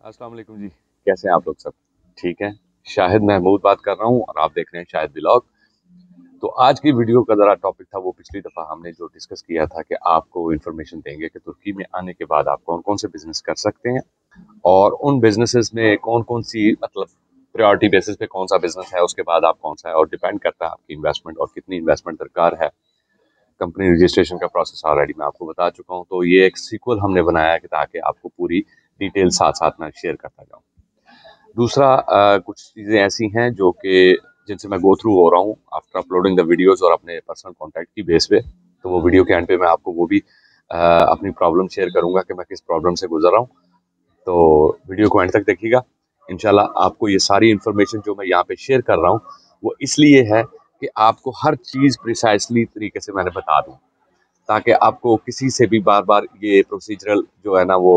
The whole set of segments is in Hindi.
अस्सलाम वालेकुम जी। कैसे हैं आप लोग सब? ठीक हैं? शाहिद महमूद बात कर रहा हूँ और आप देख रहे हैं शाहिद व्लॉग। तो आज की वीडियो का ज़रा टॉपिक था, वो पिछली दफ़ा हमने जो डिस्कस किया था कि आपको इन्फॉर्मेशन देंगे कि तुर्की में आने के बाद आप कौन-कौन से बिज़नेस कर सकते हैं और उन बिज़नेसेस में कौन-कौन सी मतलब प्रायोरिटी बेसिस पे कौन-सा बिज़नेस है, उसके बाद आप कौन-सा है और डिपेंड करता है आपकी इन्वेस्टमेंट और कितनी इन्वेस्टमेंट दरकार है। कंपनी रजिस्ट्रेशन का प्रोसेस ऑलरेडी मैं आपको बता चुका हूँ, तो ये एक सीक्वल हमने बनाया है कि ताकि आपको पूरी डिटेल साथ-साथ मैं शेयर करता जाऊँ। दूसरा कुछ चीज़ें ऐसी हैं जो कि जिनसे मैं गो थ्रू हो रहा हूँ आफ्टर अपलोडिंग द वीडियोस और अपने पर्सनल कॉन्टैक्ट की बेस पे। तो वो वीडियो के एंड पे मैं आपको वो भी अपनी प्रॉब्लम शेयर करूँगा कि मैं किस प्रॉब्लम से गुजर रहा हूँ। तो वीडियो को एंड तक देखिएगा। इंशाल्लाह आपको ये सारी इन्फॉर्मेशन जो मैं यहाँ पे शेयर कर रहा हूँ, वो इसलिए है कि आपको हर चीज़ प्रिसाइसली तरीके से मैंने बता दूँ, ताकि आपको किसी से भी बार-बार ये प्रोसीजरल जो है ना वो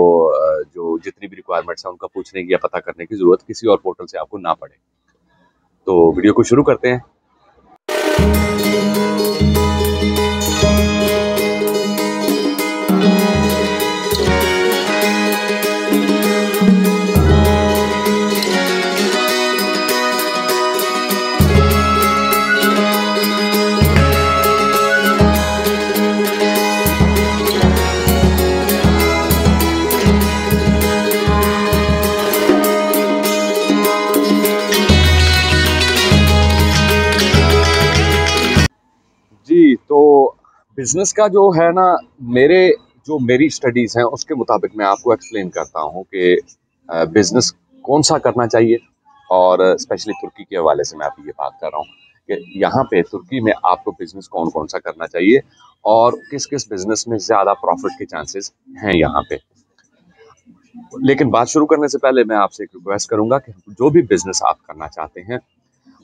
जो जितनी भी रिक्वायरमेंट्स हैं उनका पूछने की या पता करने की ज़रूरत किसी और पोर्टल से आपको ना पड़े। तो वीडियो को शुरू करते हैं। जी, तो बिज़नेस का जो है ना, मेरे जो मेरी स्टडीज़ हैं उसके मुताबिक मैं आपको एक्सप्लेन करता हूँ कि बिज़नेस कौन-सा करना चाहिए और स्पेशली तुर्की के हवाले से मैं अभी ये बात कर रहा हूँ कि यहाँ पे तुर्की में आपको बिज़नेस कौन-कौन सा करना चाहिए और किस-किस बिज़नेस में ज़्यादा प्रॉफ़िट के चांसेस हैं यहाँ पे। लेकिन बात शुरू करने से पहले मैं आपसे एक रिक्वेस्ट करूँगा कि जो भी बिज़नेस आप करना चाहते हैं,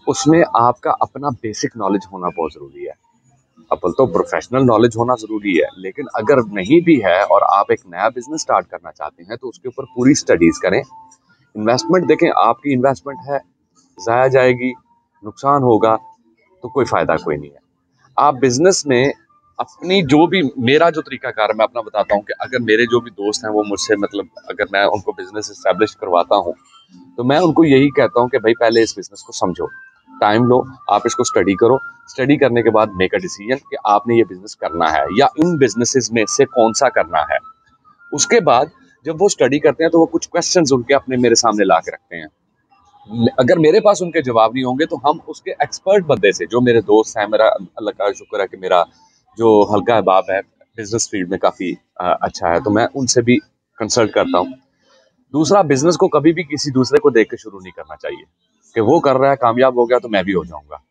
उसमें आपका अपना बेसिक नॉलेज होना बहुत ज़रूरी है। अव्वल तो प्रोफेशनल नॉलेज होना ज़रूरी है, लेकिन अगर नहीं भी है और आप एक नया बिज़नेस स्टार्ट करना चाहते हैं, तो उसके ऊपर पूरी स्टडीज़ करें। इन्वेस्टमेंट देखें, आपकी इन्वेस्टमेंट है, ज़ाया जाएगी, नुकसान होगा, तो कोई फ़ायदा कोई नहीं है। आप बिज़नेस में अपनी जो भी मेरा जो तरीक़ाकार है, मैं अपना बताता हूँ कि अगर मेरे जो भी दोस्त हैं, वो मुझसे मतलब अगर मैं उनको बिज़नेस एस्टेब्लिश करवाता हूँ, तो मैं उनको यही कहता हूँ कि भाई पहले इस बिज़नेस को समझो, टाइम लो, आप इसको स्टडी करो, स्टडी करने के बाद मेक अ डिसीजन कि आपने ये बिज़नेस करना है या इन बिज़नेसेस में से कौन-सा करना है। उसके बाद जब वो स्टडी करते हैं, तो वो कुछ क्वेश्चन्स उनके अपने मेरे सामने ला के रखते हैं। अगर मेरे पास उनके जवाब नहीं होंगे, तो हम उसके एक्सपर्ट बंदे से, जो मेरे दोस्त हैं, मेरा अल्लाह का शुक्र है कि मेरा जो हल्का बाब है बिज़नेस फील्ड में काफ़ी अच्छा है, तो मैं उनसे भी कंसल्ट करता हूँ। दूसरा, बिज़नेस को कभी भी किसी दूसरे को देख के शुरू नहीं करना चाहिए कि वो कर रहा है, कामयाब हो गया तो मैं भी हो जाऊँगा।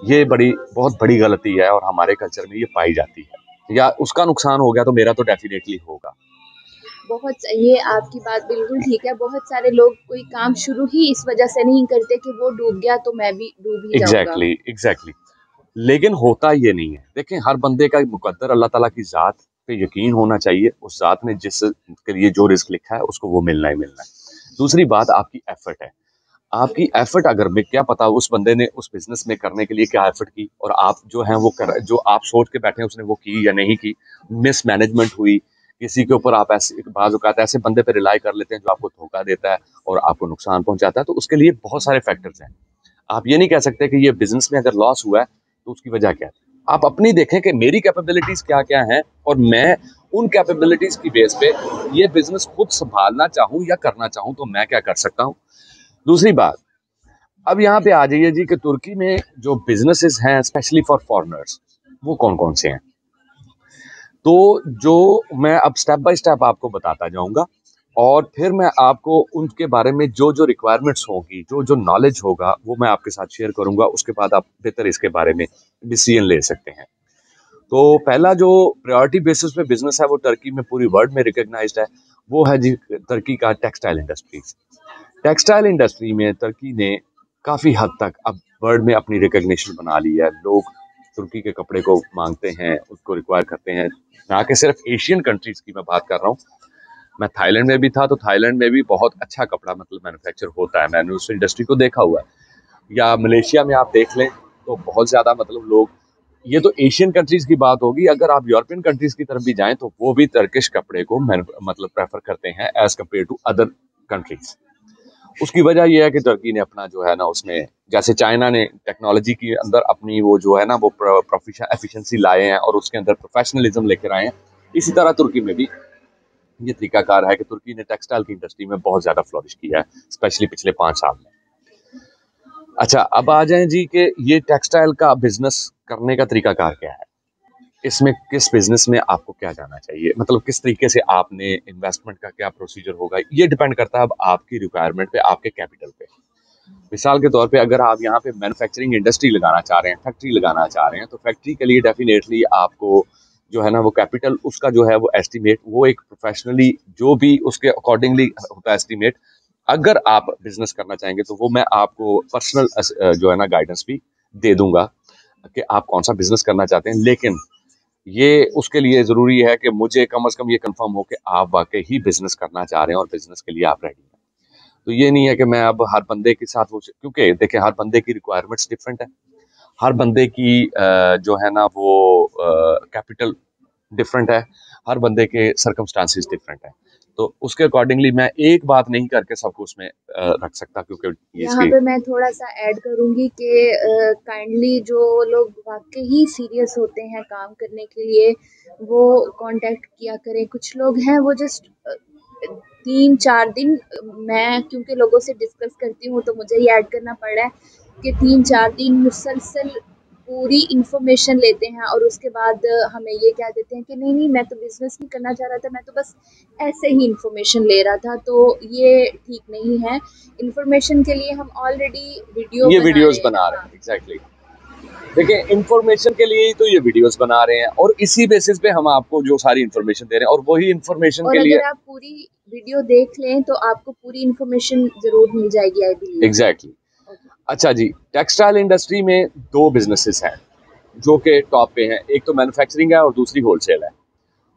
ये बहुत बड़ी गलती है और हमारे कल्चर में ये पाई जाती है। या उसका नुकसान हो गया तो मेरा तो डेफ़िनेटली होगा। बहुत सही है, आपकी बात बिल्कुल ठीक है। बहुत सारे लोग कोई काम शुरू ही इस वजह से नहीं करते कि वो डूब गया तो मैं भी डूब ही जाऊँगा। एग्ज़ैक्टली। लेकिन होता ये नहीं है। देखें, हर बंदे का मुक़द्दर अल्लाह ताला की ज़ात पे यकीन होना चाहिए। उस ज़ात ने जिस के लिए जो रिज़्क लिखा है, उसको वो मिलना ही मिलना है। दूसरी बात आपकी एफ़र्ट है। आपकी एफ़र्ट अगर मैं क्या पता उस बंदे ने उस बिज़नेस में करने के लिए क्या एफ़र्ट की और आप जो हैं वो जो आप सोच के बैठे हैं उसने वो की या नहीं की, मिसमैनेजमेंट हुई, किसी के ऊपर आप ऐसे बाज़ औक़ात ऐसे बंदे पे रिलाई कर लेते हैं जो आपको धोखा देता है और आपको नुकसान पहुँचाता है, तो उसके लिए बहुत सारे फैक्टर्स हैं। आप ये नहीं कह सकते कि ये बिज़नेस में अगर लॉस हुआ है, तो उसकी वजह क्या है? आप अपनी देखें कि मेरी कैपेबिलिटीज़ क्या-क्या हैं और मैं उन कैपेबिलिटीज़ की बेस पे ये बिज़नेस खुद सँभालना चाहूँ या करना चाहूँ, तो मैं क्या कर सकता हूँ? दूसरी बात, अब यहाँ पे आ जाइए जी कि तुर्की में जो बिज़नेसेस हैं स्पेशली फॉर फॉरेनर्स, वो कौन-कौन से हैं? तो जो मैं अब स्टेप बाय स्टेप आपको बताता जाऊँगा और फिर मैं आपको उनके बारे में जो-जो रिक्वायरमेंट्स होंगी, जो-जो नॉलेज होगा, वो मैं आपके साथ शेयर करूँगा। उसके बाद आप बेहतर इसके बारे में डिसीजन ले सकते हैं। तो पहला जो प्रायोरिटी बेसिस पे बिज़नेस है, वो टर्की में पूरी वर्ल्ड में रिकॉग्नाइज्ड है, वो है जी टर्की का टेक्सटाइल इंडस्ट्रीज़। टेक्सटाइल इंडस्ट्री में तुर्की ने काफ़ी हद तक अब वर्ल्ड में अपनी रिकॉग्निशन बना ली है। लोग तुर्की के कपड़े को मांगते हैं, उसको रिक्वायर करते हैं। ना कि सिर्फ एशियन कंट्रीज़ की मैं बात कर रहा हूँ। मैं थाईलैंड में भी था, तो थाईलैंड में भी बहुत अच्छा कपड़ा मतलब मैन्युफैक्चर होता है। मैंने उस इंडस्ट्री को देखा हुआ है। या मलेशिया में आप देख लें, तो बहुत ज़्यादा मतलब लोग, ये तो एशियन कंट्रीज़ की बात होगी। अगर आप यूरोपियन कंट्रीज़ की तरफ भी जाएँ, तो वो भी टर्किश कपड़े को मतलब प्रेफ़र करते हैं as compared to other countries. उसकी वजह यह है कि तुर्की ने अपना जो है ना उसमें, जैसे चाइना ने टेक्नोलॉजी के अंदर अपनी वो जो है ना वो एफिशिएंसी लाए हैं और उसके अंदर प्रोफेशनलिज्म लेकर आए हैं, इसी तरह तुर्की में भी ये तरीकाकार है कि तुर्की ने टेक्सटाइल की इंडस्ट्री में बहुत ज्यादा फ्लोरिश किया है, स्पेशली पिछले 5 साल में। अच्छा, अब आ जाएं जी कि ये टेक्सटाइल का बिजनेस करने का तरीकाकार क्या है, इसमें किस बिजनेस में आपको क्या जाना चाहिए, मतलब किस तरीके से आपने इन्वेस्टमेंट का क्या प्रोसीजर होगा, ये डिपेंड करता है अब आपकी रिक्वायरमेंट पे, आपके कैपिटल पे। मिसाल के तौर पे अगर आप यहाँ पे मैन्युफैक्चरिंग इंडस्ट्री लगाना चाह रहे हैं, फैक्ट्री लगाना चाह रहे हैं, तो फैक्ट्री के लिए डेफिनेटली आपको जो है ना वो कैपिटल उसका जो है वो एस्टिमेट, वो एक प्रोफेशनली जो भी उसके अकॉर्डिंगली होता है एस्टिमेट। अगर आप बिजनेस करना चाहेंगे तो वो मैं आपको पर्सनल जो है ना गाइडेंस भी दे दूंगा कि आप कौन सा बिजनेस करना चाहते हैं, लेकिन ये उसके लिए जरूरी है कि मुझे कम से कम ये कंफर्म हो कि आप वाकई ही बिजनेस करना चाह रहे हैं और बिजनेस के लिए आप रेडी हैं। तो ये नहीं है कि मैं अब हर बंदे के साथ वो, क्योंकि देखिए हर बंदे की रिक्वायरमेंट्स डिफरेंट है, हर बंदे की जो है ना वो कैपिटल डिफरेंट है, हर बंदे के सर्कमस्टांसिस डिफरेंट है, तो उसके अकॉर्डिंगली मैं एक बात नहीं करके सबको उसमें रख सकता, क्योंकि यहाँ पे मैं थोड़ा सा ऐड करूँगी कि काइंडली जो लोग वाकई ही सीरियस होते हैं काम करने के लिए वो कांटेक्ट किया करें। कुछ लोग हैं वो जस्ट 3-4 दिन, मैं क्योंकि लोगों से डिस्कस करती हूँ तो मुझे ये ऐड करना पड़ रहा है कि 3-4 दिन मुसलसल पूरी इन्फॉर्मेशन लेते हैं और उसके बाद हमें ये कह देते हैं कि नहीं नहीं मैं तो बिजनेस नहीं करना चाह रहा था, मैं तो बस ऐसे ही इन्फॉर्मेशन ले रहा था। तो ये ठीक नहीं है। इन्फॉर्मेशन के लिए हम ऑलरेडी ये वीडियोस बना रहे हैं। एग्जैक्टली, देखिए इन्फॉर्मेशन के लिए ही तो ये वीडियोस बना रहे हैं और इसी बेसिस पे हम आपको जो सारी इन्फॉर्मेशन दे रहे हैं, और वही इन्फॉर्मेशन के लिए अगर आप पूरी वीडियो देख लें तो आपको पूरी इन्फॉर्मेशन जरूर मिल जाएगी, आई बिलीव। एग्जैक्टली। अच्छा जी, टेक्सटाइल इंडस्ट्री में 2 बिजनेसेस हैं जो कि टॉप पे हैं, एक तो मैन्युफैक्चरिंग है और दूसरी होलसेल है।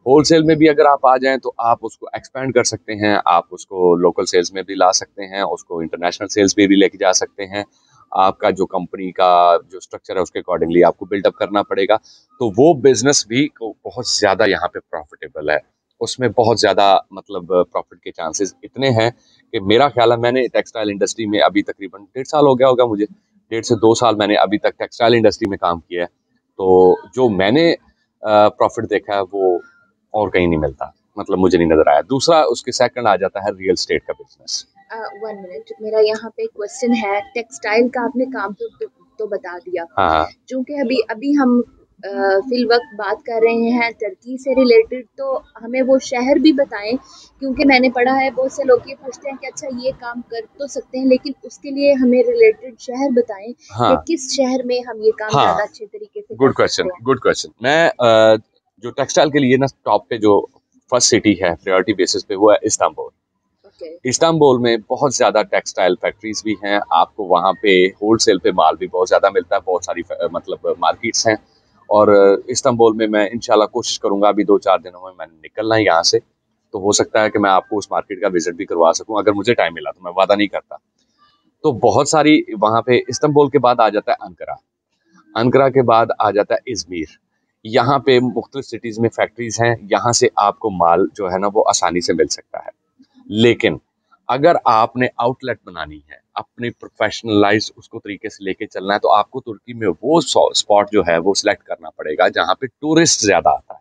होलसेल में भी अगर आप आ जाएं तो आप उसको एक्सपेंड कर सकते हैं, आप उसको लोकल सेल्स में भी ला सकते हैं, उसको इंटरनेशनल सेल्स में भी लेके जा सकते हैं। आपका जो कंपनी का जो स्ट्रक्चर है उसके अकॉर्डिंगली आपको बिल्डअप करना पड़ेगा, तो वो बिजनेस भी बहुत ज़्यादा यहाँ पे प्रॉफिटेबल है, उसमें बहुत ज़्यादा मतलब प्रॉफिट के चांसेस इतने हैं कि मेरा ख्याल है, मैंने टेक्सटाइल इंडस्ट्री में अभी तकरीबन 1.5 साल हो गया होगा मुझे, 1.5 से 2 साल मैंने अभी तक टेक्सटाइल इंडस्ट्री में काम किया है, तो जो मैंने प्रॉफिट देखा है वो और कहीं नहीं मिलता, मतलब मुझे नहीं नजर आया। दूसरा उसके सेकंड आ जाता है रियल एस्टेट का बिजनेस। 1 मिनट, मेरा यहाँ पे क्वेश्चन है। टेक्सटाइल का आपने काम तो बता दिया, हाँ, क्योंकि अभी अभी हम फिल वक्त बात कर रहे हैं टर्की से रिलेटेड, तो हमें वो शहर भी बताएं, क्योंकि मैंने पढ़ा है बहुत से लोग ये पूछते हैं कि अच्छा ये काम कर तो सकते हैं लेकिन उसके लिए हमें रिलेटेड शहर बताएं कि किस शहर में हम ये काम ज़्यादा अच्छे तरीके से गुड कर क्वेश्चन, सकते हैं। Good question. मैं जो टेक्सटाइल के लिए ना टॉप पे जो फर्स्ट सिटी है प्रायोरिटी बेसिस पे वो है इस्तांबुल। इस्तांबुल में बहुत ज़्यादा टेक्सटाइल फैक्ट्रीज भी हैं, आपको वहाँ पे होलसेल पे माल भी बहुत ज़्यादा मिलता है, बहुत सारी मतलब मार्केट्स हैं, और इस्तांबुल में मैं इंशाल्लाह कोशिश करूँगा अभी 2-4 दिनों में मैंने निकलना है यहाँ से, तो हो सकता है कि मैं आपको उस मार्केट का विजिट भी करवा सकूँ अगर मुझे टाइम मिला, तो मैं वादा नहीं करता। तो बहुत सारी वहाँ पे, इस्तांबुल के बाद आ जाता है अंकारा, अंकारा के बाद आ जाता है इजमीर। यहाँ पे मुख्तलिफ सिटीज़ में फैक्ट्रीज हैं, यहाँ से आपको माल जो है ना वो आसानी से मिल सकता है। लेकिन अगर आपने आउटलेट बनानी है, अपनी प्रोफेशनलाइज उसको तरीके से लेके चलना है, तो आपको तुर्की में वो स्पॉट जो है वो सिलेक्ट करना पड़ेगा जहाँ पे टूरिस्ट ज्यादा आता है,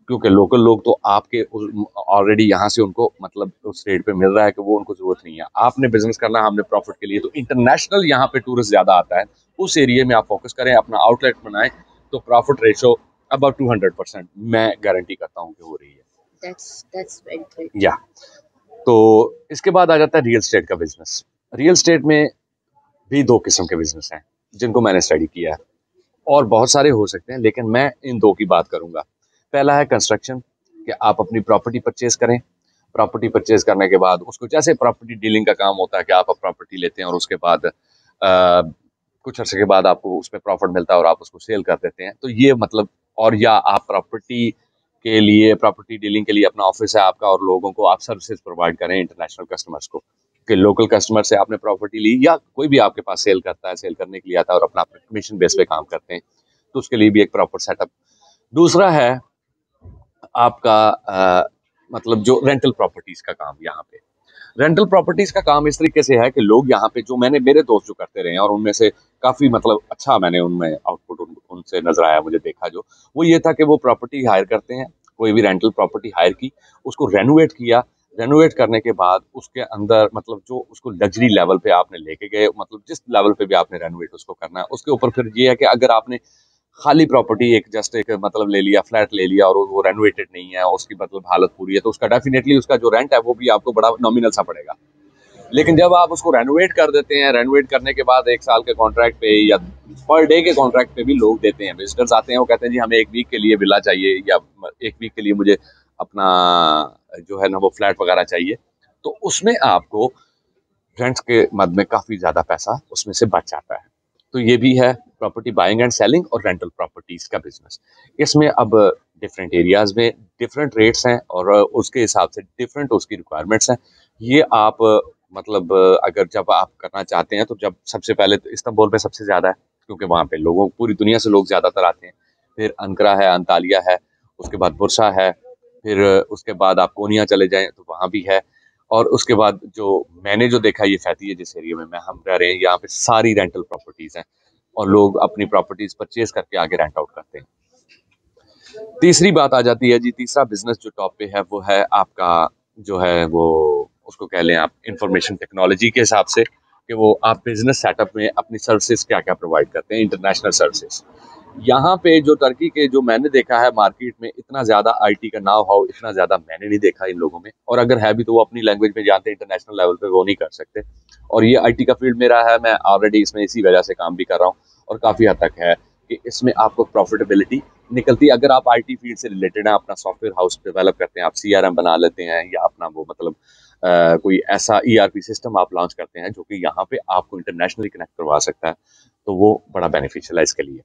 क्योंकि लोकल लोग तो आपके ऑलरेडी यहाँ से उनको मतलब उस रेट पे मिल रहा है कि वो उनको जरूरत नहीं है। आपने बिजनेस करना है, हमने प्रॉफिट के लिए, तो इंटरनेशनल यहाँ पे टूरिस्ट ज्यादा आता है, उस एरिया में आप फोकस करें, अपना आउटलेट बनाएं, तो प्रॉफिट रेशो अबाउट 200% मैं गारंटी करता हूँ कि हो रही है। That's very great. या तो इसके बाद आ जाता है रियल एस्टेट का बिजनेस। रियल एस्टेट में भी 2 किस्म के बिजनेस हैं जिनको मैंने स्टडी किया है, और बहुत सारे हो सकते हैं, लेकिन मैं इन 2 की बात करूंगा। पहला है कंस्ट्रक्शन, कि आप अपनी प्रॉपर्टी परचेज करें, प्रॉपर्टी परचेज करने के बाद उसको, जैसे प्रॉपर्टी डीलिंग का काम होता है कि आप प्रॉपर्टी लेते हैं और उसके बाद कुछ अर्से के बाद आपको उसमें प्रॉफिट मिलता है और आप उसको सेल कर देते हैं, तो ये मतलब, और या आप प्रॉपर्टी के लिए, प्रॉपर्टी डीलिंग के लिए अपना ऑफिस है आपका और लोगों को आप सर्विसेज प्रोवाइड करें इंटरनेशनल कस्टमर्स को, कि लोकल कस्टमर से आपने प्रॉपर्टी ली या कोई भी आपके पास सेल करता है, सेल करने के लिए आता है और अपना कमीशन बेस पे काम करते हैं, तो उसके लिए भी एक प्रॉपर सेटअप। दूसरा है आपका मतलब जो रेंटल प्रॉपर्टीज का काम यहाँ पे, रेंटल प्रॉपर्टीज का काम इस तरीके से है कि लोग यहाँ पे, जो मैंने मेरे दोस्त जो करते रहे हैं और उनमें से काफी मतलब अच्छा मैंने उनमें आउटपुट उनसे नजर आया, मुझे देखा जो, वो ये था कि वो प्रॉपर्टी हायर करते हैं, कोई भी रेंटल प्रॉपर्टी हायर की, उसको रेनोवेट किया, रेनोवेट करने के बाद उसके अंदर मतलब जो उसको लग्जरी लेवल पे आपने लेके गए, मतलब जिस लेवल पे भी आपने रेनोवेट उसको करना है, उसके ऊपर फिर ये है कि अगर आपने खाली प्रॉपर्टी एक जस्ट एक मतलब ले लिया, फ्लैट ले लिया और वो रेनोवेटेड नहीं है, उसकी मतलब हालत पूरी है, तो उसका डेफिनेटली उसका जो रेंट है वो भी आपको बड़ा नॉमिनल सा पड़ेगा। लेकिन जब आप उसको रेनोवेट कर देते हैं, रेनोवेट करने के बाद 1 साल के कॉन्ट्रैक्ट पे या पर डे के कॉन्ट्रैक्ट पे भी लोग देते हैं, विजिटर्स आते हैं, वो कहते हैं जी हमें 1 वीक के लिए विला चाहिए या 1 वीक के लिए मुझे अपना जो है ना वो फ्लैट वगैरह चाहिए, तो उसमें आपको रेंट्स के मद में काफी ज्यादा पैसा उसमें से बच जाता है। तो ये भी है प्रॉपर्टी बाइंग एंड सेलिंग और रेंटल प्रॉपर्टीज का बिजनेस। इसमें अब डिफरेंट एरियाज में डिफरेंट रेट्स हैं और उसके हिसाब से डिफरेंट उसकी रिक्वायरमेंट्स हैं। ये आप मतलब अगर जब आप करना चाहते हैं तो जब सबसे पहले तो इस्तांबुल में सबसे ज्यादा है, क्योंकि वहाँ पे लोगों पूरी दुनिया से लोग ज्यादातर आते हैं। फिर अंकरा है, अंतालिया है, उसके बाद बुरसा है, फिर उसके बाद आप कोनिया चले जाएं तो वहाँ भी है, और उसके बाद जो मैंने जो देखा ये फैती है जिस एरिया में मैं हम रह रहे हैं, यहाँ पे सारी रेंटल प्रॉपर्टीज हैं और लोग अपनी प्रॉपर्टीज परचेज करके आगे रेंट आउट करते हैं। तीसरी बात आ जाती है जी, तीसरा बिजनेस जो टॉप पे है वो है आपका जो है वो उसको कह लें आप इंफॉर्मेशन टेक्नोलॉजी के हिसाब से, कि वो आप बिजनेस सेटअप में अपनी सर्विसेज क्या क्या प्रोवाइड करते हैं, इंटरनेशनल सर्विसेज। यहाँ पे जो टर्की के जो मैंने देखा है मार्केट में, इतना ज्यादा आईटी का नाव हाउ इतना ज्यादा मैंने नहीं देखा इन लोगों में, और अगर है भी तो वो अपनी लैंग्वेज में जानते हैं, इंटरनेशनल लेवल पे वो नहीं कर सकते। और ये आईटी का फील्ड मेरा है, मैं ऑलरेडी इसमें इसी वजह से काम भी कर रहा हूँ, और काफी हद तक है कि इसमें आपको प्रॉफिटेबिलिटी निकलती है अगर आप आईटी फील्ड से रिलेटेड हैं, अपना सॉफ्टवेयर हाउस डेवलप करते हैं, आप सीआरएम बना लेते हैं या अपना वो मतलब कोई ऐसा ईआरपी सिस्टम आप लॉन्च करते हैं जो कि यहाँ पे आपको इंटरनेशनली कनेक्ट करवा सकता है, तो वो बड़ा बेनिफिशियल है इसके लिए।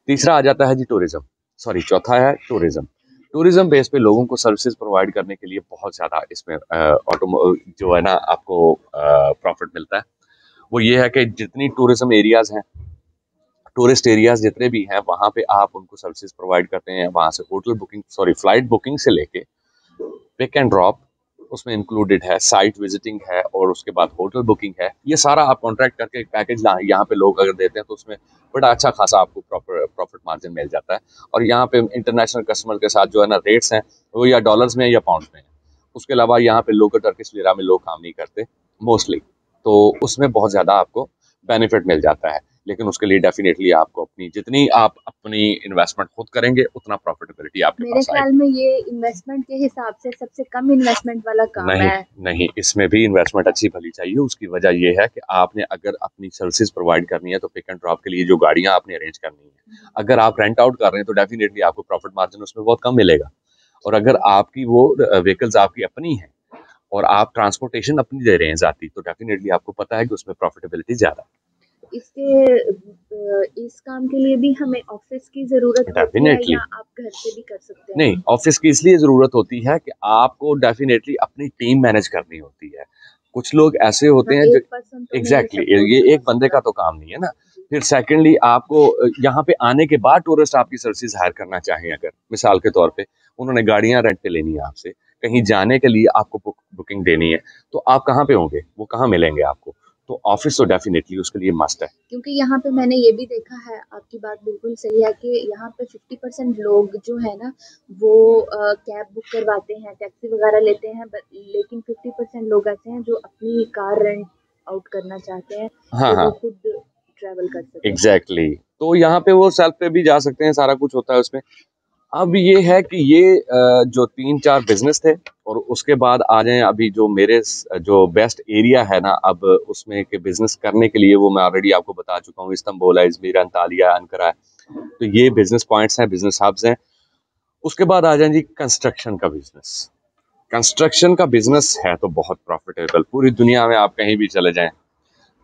तीसरा आ जाता है जी टूरिज्म, सॉरी चौथा है टूरिज्म। टूरिज्म बेस पे लोगों को सर्विसेज प्रोवाइड करने के लिए बहुत ज्यादा इसमें ऑटो जो है ना आपको प्रॉफिट मिलता है। वो ये है कि जितनी टूरिज्म एरियाज हैं, टूरिस्ट एरियाज जितने भी हैं, वहां पे आप उनको सर्विसेज प्रोवाइड करते हैं, वहां से hotel booking sorry flight booking से लेके पिक एंड ड्रॉप उसमें इंक्लूडेड है, साइट विजिटिंग है, और उसके बाद होटल बुकिंग है। ये सारा आप कॉन्ट्रैक्ट करके एक पैकेज यहाँ पे लोग अगर देते हैं तो उसमें बड़ा अच्छा खासा आपको प्रॉफिट मार्जिन मिल जाता है। और यहाँ पे इंटरनेशनल कस्टमर के साथ जो है ना रेट्स हैं वो या डॉलर्स में या पाउंड में है। उसके अलावा यहाँ पे लोकल टर्किश लिरा में लोग काम नहीं करते मोस्टली, तो उसमें बहुत ज़्यादा आपको बेनिफिट मिल जाता है। लेकिन उसके लिए डेफिनेटली आपको अपनी जितनी आप अपनी इन्वेस्टमेंट खुद करेंगे उतना प्रॉफिटेबिलिटी आपके मेरे पास ख्याल आएगी। में ये इन्वेस्टमेंट के हिसाब से सबसे कम इन्वेस्टमेंट वाला काम नहीं, है। नहीं, इसमें भी इन्वेस्टमेंट अच्छी भली चाहिए। उसकी वजह ये है कि आपने अगर अपनी सर्विसेज प्रोवाइड करनी है तो पिक एंड ड्रॉप के लिए जो गाड़ियां आपने अरेंज करनी है, अगर आप रेंट आउट कर रहे हैं तो डेफिनेटली आपको प्रॉफिट मार्जिन उसमें बहुत कम मिलेगा। और अगर आपकी वो व्हीकल्स आपकी अपनी हैं और आप ट्रांसपोर्टेशन अपनी दे रहे हैं जाती, तो डेफिनेटली आपको पता है कि उसमें प्रॉफिटेबिलिटी ज्यादा इस काम के लिए भी हमें ऑफिस की जरूरत है। होती है डेफिनेटली या आप घर से भी कर सकते हैं? नहीं, ऑफिस की इसलिए जरूरत होती है कि आपको डेफिनेटली अपनी टीम मैनेज करनी होती है। कुछ लोग ऐसे होते हाँ, हैं जो एक पर्सन तो नहीं एग्जैक्टली सपोर्ट ये कर एक बंदे सकता। का तो काम नहीं है ना। जी। फिर सेकेंडली आपको यहाँ पे आने के बाद टूरिस्ट आपकी सर्विसेज हायर करना चाहें, अगर मिसाल के तौर पे उन्होंने गाड़ियां रेंट पे लेनी है आपसे, कहीं जाने के लिए आपको बुकिंग देनी है, तो आप कहाँ पे होंगे, वो कहाँ मिलेंगे आपको? तो ऑफिस तो डेफिनेटली उसके लिए मस्ट है। क्योंकि यहाँ पे मैंने ये भी देखा है, आपकी बात बिल्कुल सही है कि यहाँ पे 50% लोग जो है ना वो कैब बुक करवाते हैं, टैक्सी वगैरह लेते हैं, लेकिन 50% लोग ऐसे हैं जो अपनी कार रेंट आउट करना चाहते हैं हाँ, कि वो हाँ, खुद ट्रैवल कर सकें। एग्जैक्टली तो यहाँ पे वो सेल्फ पे भी जा सकते हैं, सारा कुछ होता है उसमें। अब ये है कि ये जो 3-4 बिजनेस थे, और उसके बाद आ जाएं अभी जो मेरे जो बेस्ट एरिया है ना अब उसमें के बिजनेस करने के लिए, वो मैं ऑलरेडी आपको बता चुका हूँ, इस्तांबुल है, इजमीर, अंतालिया, अंकारा है। तो ये बिजनेस पॉइंट्स हैं, बिजनेस हब्स हैं। उसके बाद आ जाए जी कंस्ट्रक्शन का बिजनेस। कंस्ट्रक्शन का बिजनेस है तो बहुत प्रॉफिटेबल, पूरी दुनिया में आप कहीं भी चले जाएं।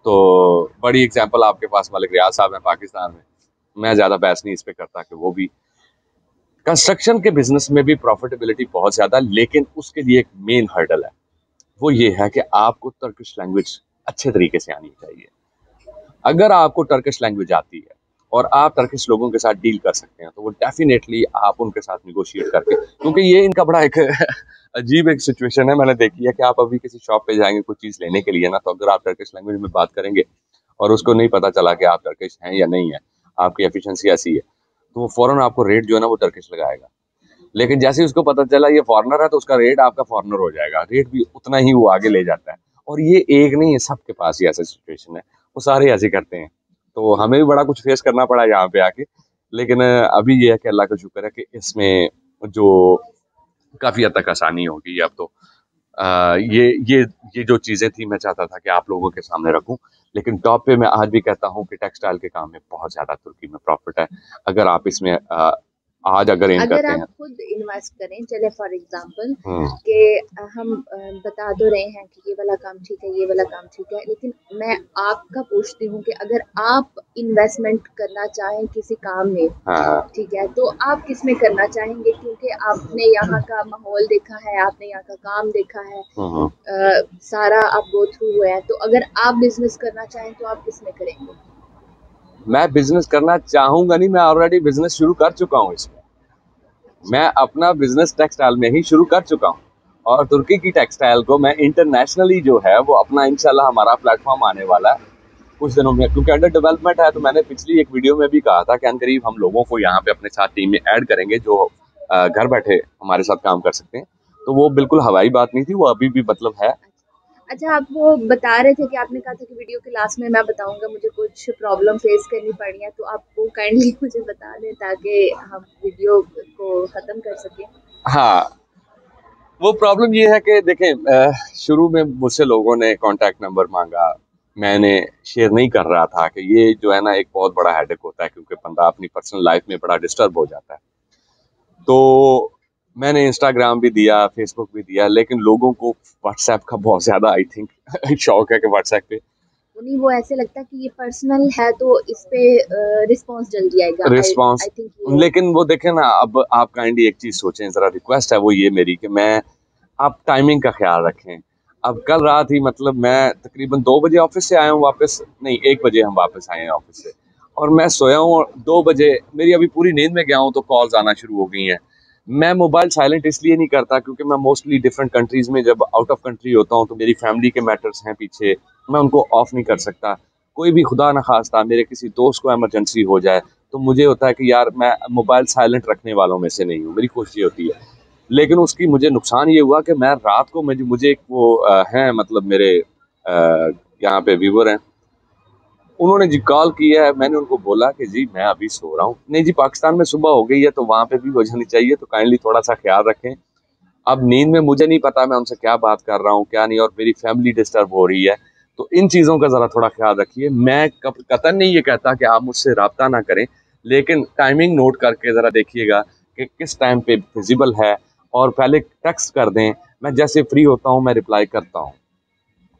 तो बड़ी एग्जांपल आपके पास मलिक रियाज साहब हैं पाकिस्तान में, मैं ज़्यादा बहस नहीं इस पे करता कि वो भी कंस्ट्रक्शन के बिजनेस में भी प्रॉफिटेबिलिटी बहुत ज़्यादा, लेकिन उसके लिए एक मेन हर्डल है, वो ये है कि आपको टर्किश लैंग्वेज अच्छे तरीके से आनी चाहिए। अगर आपको टर्किश लैंग्वेज आती है और आप टर्किश लोगों के साथ डील कर सकते हैं, तो वो डेफिनेटली आप उनके साथ निगोशिएट करके, क्योंकि ये इनका बड़ा एक अजीब एक सिचुएशन है, मैंने देखी है कि आप अभी किसी शॉप पे जाएंगे कुछ चीज़ लेने के लिए ना, तो अगर आप टर्किश लैंग्वेज में बात करेंगे और उसको नहीं पता चला कि आप टर्किश हैं या नहीं है, आपकी एफिशिएंसी ऐसी है, तो वो फ़ौरन आपको रेट जो है ना वो टर्किश लगाएगा। लेकिन जैसे ही उसको पता चला ये फॉरेनर है, तो उसका रेट आपका फॉरेनर हो जाएगा, रेट भी उतना ही वो आगे ले जाता है। और ये एक नहीं है, सबके पास ही ऐसा सिचुएशन है, वो सारे ऐसे करते हैं। तो हमें भी बड़ा कुछ फेस करना पड़ा यहाँ पे आके, लेकिन अभी ये है कि अल्लाह का शुक्र है कि इसमें जो काफ़ी हद तक आसानी हो गई है अब तो। ये जो चीज़ें थी मैं चाहता था कि आप लोगों के सामने रखूं, लेकिन टॉप पे मैं आज भी कहता हूं कि टेक्सटाइल के काम में बहुत ज़्यादा तुर्की में प्रॉफिट है। अगर आप इसमें आज अगर एम अगर करते आप हैं। खुद इन्वेस्ट करें, चले फॉर एग्जांपल हम्म। कि हम बता तो रहे हैं कि ये वाला काम ठीक है, ये वाला काम ठीक है, लेकिन मैं आपका पूछती हूँ कि अगर आप इन्वेस्टमेंट करना चाहें किसी काम में, हाँ। ठीक है, तो आप किस में करना चाहेंगे? क्योंकि आपने यहाँ का माहौल देखा है, आपने यहाँ का काम देखा है, सारा आप गो थ्रू हुए हैं, तो अगर आप बिजनेस करना चाहें तो आप किस में करेंगे? मैं बिजनेस करना चाहूंगा नहीं, मैं ऑलरेडी बिजनेस शुरू कर चुका हूँ इसमें। मैं अपना बिजनेस टेक्सटाइल में ही शुरू कर चुका हूँ, और तुर्की की टेक्सटाइल को मैं इंटरनेशनली जो है वो अपना, इंशाल्लाह हमारा प्लेटफॉर्म आने वाला है कुछ दिनों में, क्योंकि अंडर डेवलपमेंट है। तो मैंने पिछली एक वीडियो में भी कहा था कि अनकरीब हम लोगों को यहाँ पे अपने साथ टीम में ऐड करेंगे जो घर बैठे हमारे साथ काम कर सकते हैं। तो वो बिल्कुल हवाई बात नहीं थी, वो अभी भी मतलब है। अच्छा, आप वो बता रहे थे कि आपने कहा था कि वीडियो के लास्ट में मैं बताऊंगा, मुझे कुछ प्रॉब्लम फेस करनी पड़ी है, तो आप वो काइंडली मुझे बता दें ताकि हम वीडियो को ख़त्म कर सकें। हाँ, वो प्रॉब्लम ये है कि देखें, शुरू में मुझसे लोगों ने कॉन्टैक्ट नंबर मांगा, मैंने शेयर नहीं कर रहा था कि ये जो है ना एक बहुत बड़ा हेडेक होता है, क्योंकि बंदा अपनी पर्सनल लाइफ में बड़ा डिस्टर्ब हो जाता है। तो मैंने इंस्टाग्राम भी दिया, फेसबुक भी दिया, लेकिन लोगों को व्हाट्सएप का बहुत ज़्यादा आई थिंक शौक है कि व्हाट्सएप पे नहीं, वो ऐसे लगता है कि ये पर्सनल है तो इस पे रिस्पॉन्स जल्दी आएगा। I response. आई थिंक ये लेकिन वो देखें ना, अब आप काइंडली एक चीज़ सोचें, ज़रा रिक्वेस्ट है वो ये मेरी कि मैं, आप टाइमिंग का ख्याल रखें। अब कल रात ही मतलब मैं तकरीबन 2 बजे ऑफिस से आया हूँ वापस, नहीं 1 बजे हम वापस आए हैं ऑफिस से, और मैं सोया हूँ और 2 बजे मेरी अभी पूरी नींद में गया हूँ तो कॉल्स आना शुरू हो गई हैं। मैं मोबाइल साइलेंट इसलिए नहीं करता क्योंकि मैं मोस्टली डिफरेंट कंट्रीज़ में जब आउट ऑफ कंट्री होता हूँ तो मेरी फैमिली के मैटर्स हैं पीछे, मैं उनको ऑफ नहीं कर सकता। कोई भी खुदा न खास्ता मेरे किसी दोस्त को इमरजेंसी हो जाए, तो मुझे होता है कि यार मैं मोबाइल साइलेंट रखने वालों में से नहीं हूँ, मेरी कोशिश ये होती है। लेकिन उसकी मुझे नुकसान ये हुआ कि मैं रात को मुझे एक वो हैं मतलब मेरे यहाँ पे व्यूवर हैं, उन्होंने जी कॉल किया है, मैंने उनको बोला कि जी मैं अभी सो रहा हूँ। नहीं जी, पाकिस्तान में सुबह हो गई है तो वहाँ पे भी हो जानी चाहिए, तो काइंडली थोड़ा सा ख्याल रखें। अब नींद में मुझे नहीं पता मैं उनसे क्या बात कर रहा हूँ क्या नहीं, और मेरी फैमिली डिस्टर्ब हो रही है, तो इन चीज़ों का ज़रा थोड़ा ख्याल रखिए। मैं कतई नहीं ये कहता कि आप मुझसे रब्ता ना करें, लेकिन टाइमिंग नोट करके ज़रा देखिएगा कि किस टाइम पे फिजिबल है, और पहले टेक्स्ट कर दें, मैं जैसे फ्री होता हूँ मैं रिप्लाई करता हूँ।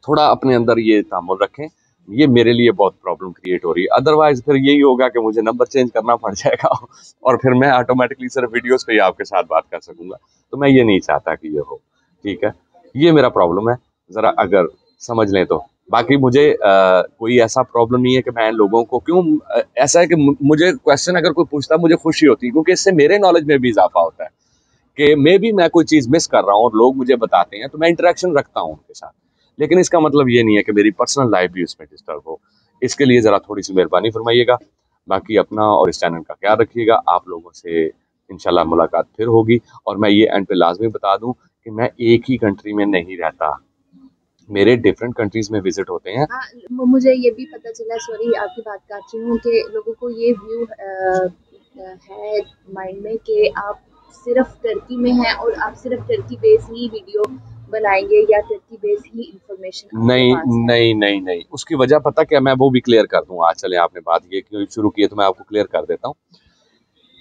थोड़ा अपने अंदर ये तामुल रखें, ये मेरे लिए बहुत प्रॉब्लम क्रिएट हो रही है। अदरवाइज फिर यही होगा कि मुझे नंबर चेंज करना पड़ जाएगा और फिर मैं ऑटोमेटिकली सिर्फ वीडियोस पे ही आपके साथ बात कर सकूंगा, तो मैं ये नहीं चाहता कि ये हो। ठीक है, ये मेरा प्रॉब्लम है, ज़रा अगर समझ लें तो। बाकी मुझे कोई ऐसा प्रॉब्लम नहीं है कि मैं लोगों को क्यों, ऐसा है कि मुझे क्वेश्चन अगर कोई पूछता मुझे खुशी होती है, क्योंकि इससे मेरे नॉलेज में भी इजाफा होता है कि मे बी मैं कोई चीज़ मिस कर रहा हूँ और लोग मुझे बताते हैं, तो मैं इंटरेक्शन रखता हूँ उनके साथ। लेकिन इसका मतलब ये नहीं है कि मेरी पर्सनल लाइफ भी उसमें डिस्टर्ब हो। इसके लिए ज़रा थोड़ी सी मेहरबानी फरमाइएगा। बाकी अपना और इस चैनल का ख्याल रखिएगा। आप लोगों से इंशाल्लाह मुलाकात फिर होगी। और मैं ये एंड पे लाजमी बता दूं कि मैं एक ही कंट्री में नहीं रहता, मेरे डिफरेंट कंट्रीज में विजिट होते हैं। हाँ, मुझे ये भी पता चला, सॉरी आपकी बात काट रही हूँ, कि लोगों को ये व्यू है माइंड में कि आप सिर्फ टर्की में हैं और आप सिर्फ टर्की बेस ही वीडियो बनाएंगे या टर्की बेस ही इंफॉर्मेशन आपके नहीं पास है। नहीं नहीं नहीं, उसकी वजह पता क्या, मैं वो भी क्लियर कर दूं। आज चले आपने बात ये क्यों शुरू की है तो मैं आपको क्लियर कर देता हूँ।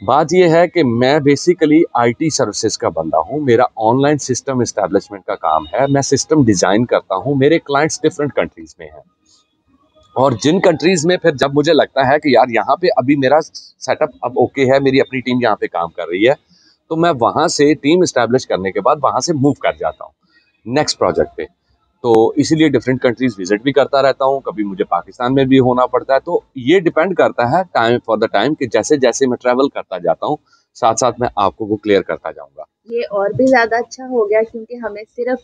बात यह है कि मैं बेसिकली आईटी सर्विसेज का बंदा हूं, मेरा ऑनलाइन सिस्टम इस्टेब्लिशमेंट का काम है, मैं सिस्टम डिज़ाइन करता हूं, मेरे क्लाइंट्स डिफरेंट कंट्रीज़ में हैं, और जिन कंट्रीज़ में फिर जब मुझे लगता है कि यार यहाँ पे अभी मेरा सेटअप अब ओके है, मेरी अपनी टीम यहाँ पे काम कर रही है, तो मैं वहाँ से टीम इस्टेब्लिश करने के बाद वहाँ से मूव कर जाता हूँ नेक्स्ट प्रोजेक्ट पे। तो इसीलिए डिफरेंट कंट्रीज विजिट भी करता रहता हूँ, कभी मुझे पाकिस्तान में भी होना पड़ता है। तो ये डिपेंड करता है टाइम फॉर द टाइम कि जैसे जैसे मैं ट्रैवल करता जाता हूँ, साथ साथ मैं आपको वो क्लियर करता जाऊंगा। ये और भी ज़्यादा अच्छा हो गया, क्योंकि हमें सिर्फ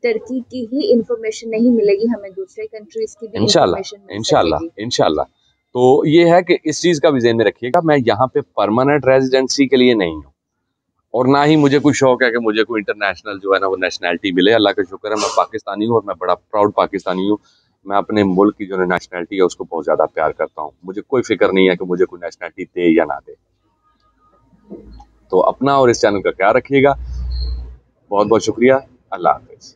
टर्की की ही इंफॉर्मेशन नहीं मिलेगी, हमें दूसरे कंट्रीज़ की भी इंफॉर्मेशन इंशाल्लाह मिल इंशाल्लाह सकेगी। इंशाल्लाह। तो ये है कि इस चीज़ का भी ज़हन में रखिएगा, मैं यहाँ पे परमानेंट रेजिडेंसी के लिए नहीं हूँ, और ना ही मुझे कोई शौक है कि मुझे कोई इंटरनेशनल जो है ना वो नेशनैलिटी मिले। अल्लाह का शुक्र है मैं पाकिस्तानी हूँ, और मैं बड़ा प्राउड पाकिस्तानी हूँ। मैं अपने मुल्क की जो नेशनैलिटी है उसको बहुत ज़्यादा प्यार करता हूँ। मुझे कोई फ़िक्र नहीं है कि मुझे कोई नेशनैलिटी दे या ना दे। तो अपना और इस चैनल का ख्याल रखिएगा। बहुत बहुत शुक्रिया। अल्लाह हाफ़िज़।